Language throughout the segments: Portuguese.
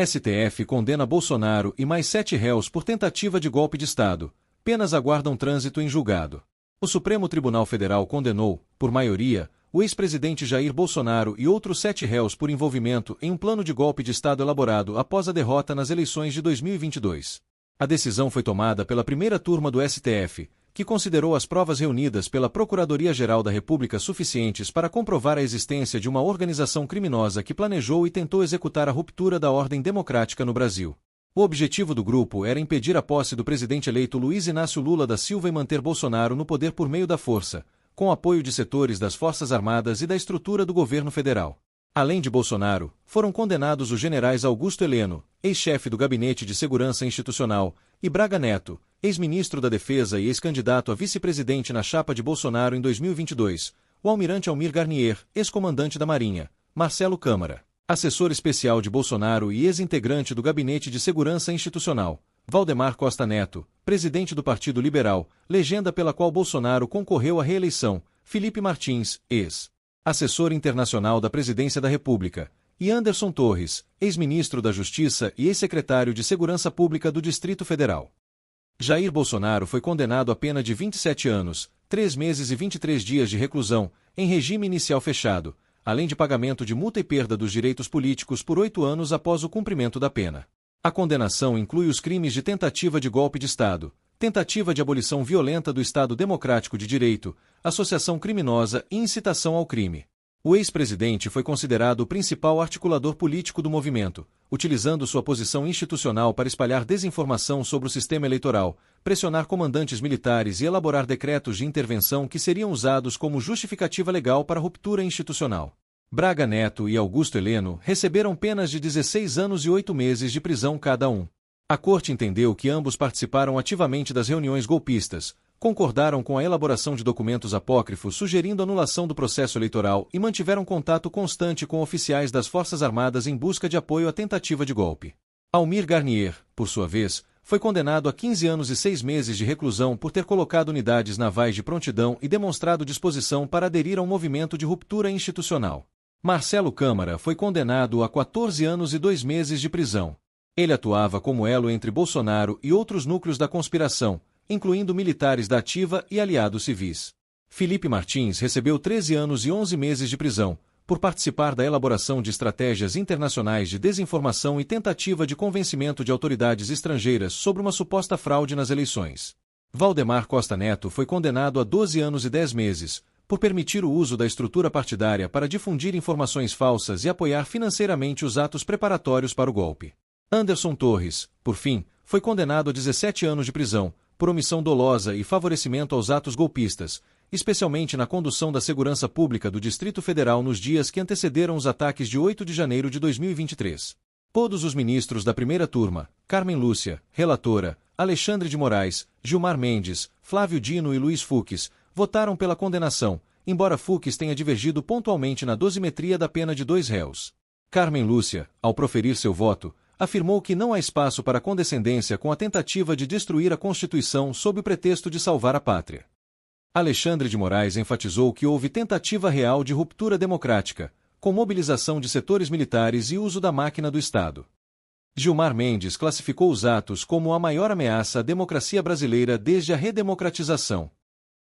STF condena Bolsonaro e mais 7 réus por tentativa de golpe de Estado. Penas aguardam trânsito em julgado. O Supremo Tribunal Federal condenou, por maioria, o ex-presidente Jair Bolsonaro e outros 7 réus por envolvimento em um plano de golpe de Estado elaborado após a derrota nas eleições de 2022. A decisão foi tomada pela primeira turma do STF, que considerou as provas reunidas pela Procuradoria-Geral da República suficientes para comprovar a existência de uma organização criminosa que planejou e tentou executar a ruptura da ordem democrática no Brasil. O objetivo do grupo era impedir a posse do presidente eleito Luiz Inácio Lula da Silva e manter Bolsonaro no poder por meio da força, com apoio de setores das Forças Armadas e da estrutura do governo federal. Além de Bolsonaro, foram condenados os generais Augusto Heleno, ex-chefe do Gabinete de Segurança Institucional, e Braga Neto, ex-ministro da Defesa e ex-candidato a vice-presidente na chapa de Bolsonaro em 2022, o almirante Almir Garnier, ex-comandante da Marinha, Marcelo Câmara, assessor especial de Bolsonaro e ex-integrante do Gabinete de Segurança Institucional, Valdemar Costa Neto, presidente do Partido Liberal, legenda pela qual Bolsonaro concorreu à reeleição, Felipe Martins, ex-assessor internacional da Presidência da República, e Anderson Torres, ex-ministro da Justiça e ex-secretário de Segurança Pública do Distrito Federal. Jair Bolsonaro foi condenado a pena de 27 anos, 3 meses e 23 dias de reclusão, em regime inicial fechado, além de pagamento de multa e perda dos direitos políticos por 8 anos após o cumprimento da pena. A condenação inclui os crimes de tentativa de golpe de Estado, tentativa de abolição violenta do Estado Democrático de Direito, associação criminosa e incitação ao crime. O ex-presidente foi considerado o principal articulador político do movimento, utilizando sua posição institucional para espalhar desinformação sobre o sistema eleitoral, pressionar comandantes militares e elaborar decretos de intervenção que seriam usados como justificativa legal para a ruptura institucional. Braga Neto e Augusto Heleno receberam penas de 16 anos e 8 meses de prisão cada um. A Corte entendeu que ambos participaram ativamente das reuniões golpistas, concordaram com a elaboração de documentos apócrifos sugerindo anulação do processo eleitoral e mantiveram contato constante com oficiais das Forças Armadas em busca de apoio à tentativa de golpe. Almir Garnier, por sua vez, foi condenado a 15 anos e 6 meses de reclusão por ter colocado unidades navais de prontidão e demonstrado disposição para aderir ao movimento de ruptura institucional. Marcelo Câmara foi condenado a 14 anos e 2 meses de prisão. Ele atuava como elo entre Bolsonaro e outros núcleos da conspiração, incluindo militares da ativa e aliados civis. Felipe Martins recebeu 13 anos e 11 meses de prisão, por participar da elaboração de estratégias internacionais de desinformação e tentativa de convencimento de autoridades estrangeiras sobre uma suposta fraude nas eleições. Valdemar Costa Neto foi condenado a 12 anos e 10 meses, por permitir o uso da estrutura partidária para difundir informações falsas e apoiar financeiramente os atos preparatórios para o golpe. Anderson Torres, por fim, foi condenado a 17 anos de prisão, por omissão dolosa e favorecimento aos atos golpistas, especialmente na condução da segurança pública do Distrito Federal nos dias que antecederam os ataques de 8 de janeiro de 2023. Todos os ministros da primeira turma, Carmen Lúcia, relatora, Alexandre de Moraes, Gilmar Mendes, Flávio Dino e Luiz Fux, votaram pela condenação, embora Fux tenha divergido pontualmente na dosimetria da pena de 2 réus. Carmen Lúcia, ao proferir seu voto, afirmou que não há espaço para condescendência com a tentativa de destruir a Constituição sob o pretexto de salvar a pátria. Alexandre de Moraes enfatizou que houve tentativa real de ruptura democrática, com mobilização de setores militares e uso da máquina do Estado. Gilmar Mendes classificou os atos como a maior ameaça à democracia brasileira desde a redemocratização.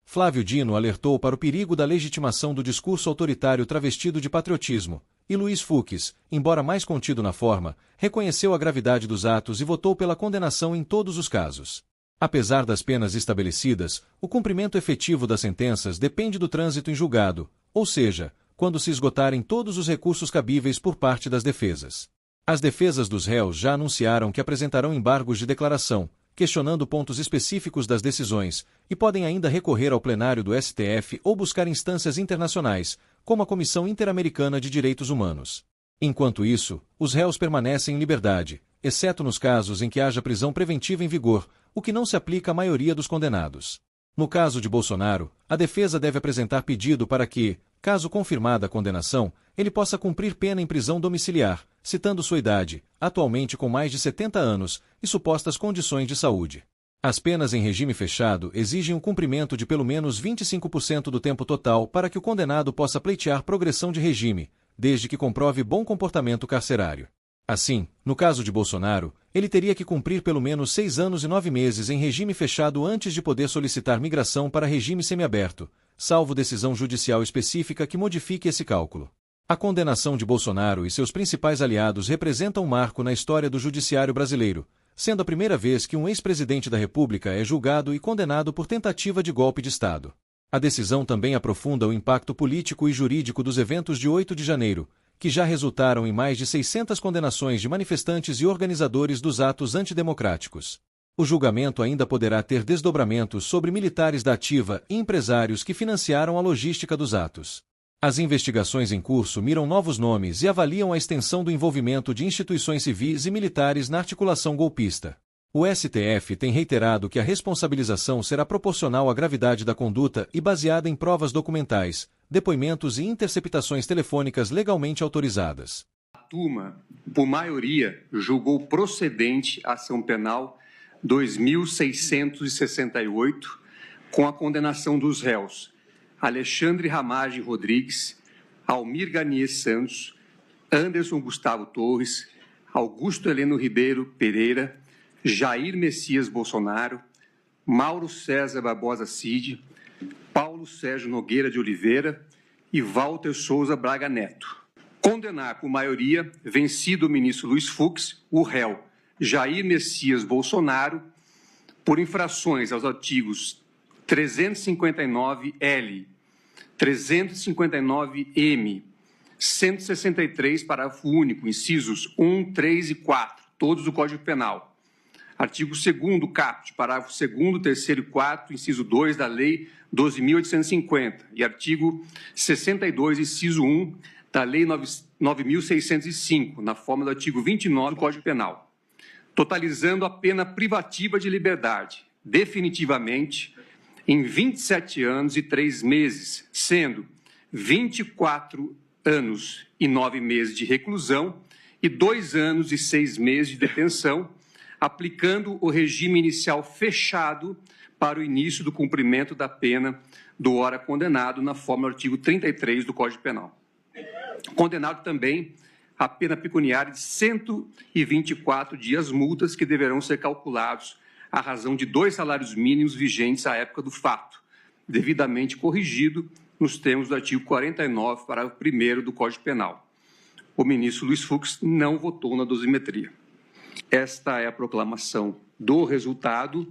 Flávio Dino alertou para o perigo da legitimação do discurso autoritário travestido de patriotismo, e Luiz Fux, embora mais contido na forma, reconheceu a gravidade dos atos e votou pela condenação em todos os casos. Apesar das penas estabelecidas, o cumprimento efetivo das sentenças depende do trânsito em julgado, ou seja, quando se esgotarem todos os recursos cabíveis por parte das defesas. As defesas dos réus já anunciaram que apresentarão embargos de declaração, questionando pontos específicos das decisões, e podem ainda recorrer ao plenário do STF ou buscar instâncias internacionais, como a Comissão Interamericana de Direitos Humanos. Enquanto isso, os réus permanecem em liberdade, exceto nos casos em que haja prisão preventiva em vigor, o que não se aplica à maioria dos condenados. No caso de Bolsonaro, a defesa deve apresentar pedido para que, caso confirmada a condenação, ele possa cumprir pena em prisão domiciliar, citando sua idade, atualmente com mais de 70 anos, e supostas condições de saúde. As penas em regime fechado exigem o cumprimento de pelo menos 25% do tempo total para que o condenado possa pleitear progressão de regime, desde que comprove bom comportamento carcerário. Assim, no caso de Bolsonaro, ele teria que cumprir pelo menos 6 anos e 9 meses em regime fechado antes de poder solicitar migração para regime semiaberto, salvo decisão judicial específica que modifique esse cálculo. A condenação de Bolsonaro e seus principais aliados representa um marco na história do judiciário brasileiro, sendo a primeira vez que um ex-presidente da República é julgado e condenado por tentativa de golpe de Estado. A decisão também aprofunda o impacto político e jurídico dos eventos de 8 de janeiro, que já resultaram em mais de 600 condenações de manifestantes e organizadores dos atos antidemocráticos. O julgamento ainda poderá ter desdobramentos sobre militares da ativa e empresários que financiaram a logística dos atos. As investigações em curso miram novos nomes e avaliam a extensão do envolvimento de instituições civis e militares na articulação golpista. O STF tem reiterado que a responsabilização será proporcional à gravidade da conduta e baseada em provas documentais, depoimentos e interceptações telefônicas legalmente autorizadas. A turma, por maioria, julgou procedente a ação penal 2668, com a condenação dos réus Alexandre Ramagem Rodrigues, Almir Garnier Santos, Anderson Gustavo Torres, Augusto Heleno Ribeiro Pereira, Jair Messias Bolsonaro, Mauro César Barbosa Cid, Paulo Sérgio Nogueira de Oliveira e Walter Souza Braga Neto. Condenar por maioria, vencido o ministro Luiz Fux, o réu Jair Messias Bolsonaro, por infrações aos artigos 359-L, 359-M, 163, parágrafo único, incisos 1, 3 e 4, todos do Código Penal. Artigo 2º, caput, parágrafo 2º, 3º e 4, inciso 2 da Lei 12.850 e artigo 62, inciso 1 da Lei 9.605, na forma do artigo 29 do Código Penal, totalizando a pena privativa de liberdade, definitivamente, em 27 anos e 3 meses, sendo 24 anos e 9 meses de reclusão e 2 anos e 6 meses de detenção, aplicando o regime inicial fechado para o início do cumprimento da pena do ora condenado, na forma do artigo 33 do Código Penal. Condenado também a pena pecuniária de 124 dias multas que deverão ser calculados à razão de 2 salários mínimos vigentes à época do fato, devidamente corrigido nos termos do artigo 49, parágrafo 1º do Código Penal. O ministro Luiz Fux não votou na dosimetria. Esta é a proclamação do resultado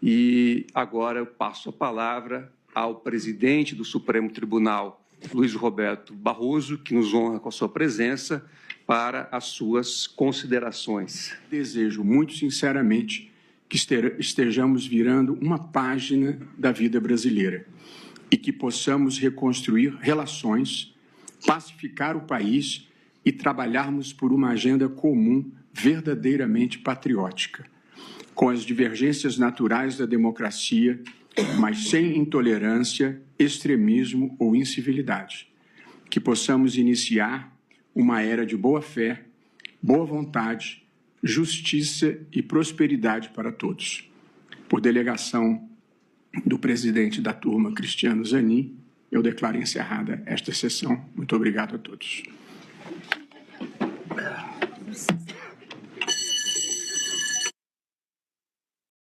e agora eu passo a palavra ao presidente do Supremo Tribunal, Luiz Roberto Barroso, que nos honra com a sua presença, para as suas considerações. Desejo muito sinceramente que estejamos virando uma página da vida brasileira e que possamos reconstruir relações, pacificar o país e trabalharmos por uma agenda comum verdadeiramente patriótica, com as divergências naturais da democracia, mas sem intolerância, extremismo ou incivilidade. Que possamos iniciar uma era de boa-fé, boa vontade, justiça e prosperidade para todos. Por delegação do presidente da turma, Cristiano Zanin, eu declaro encerrada esta sessão. Muito obrigado a todos.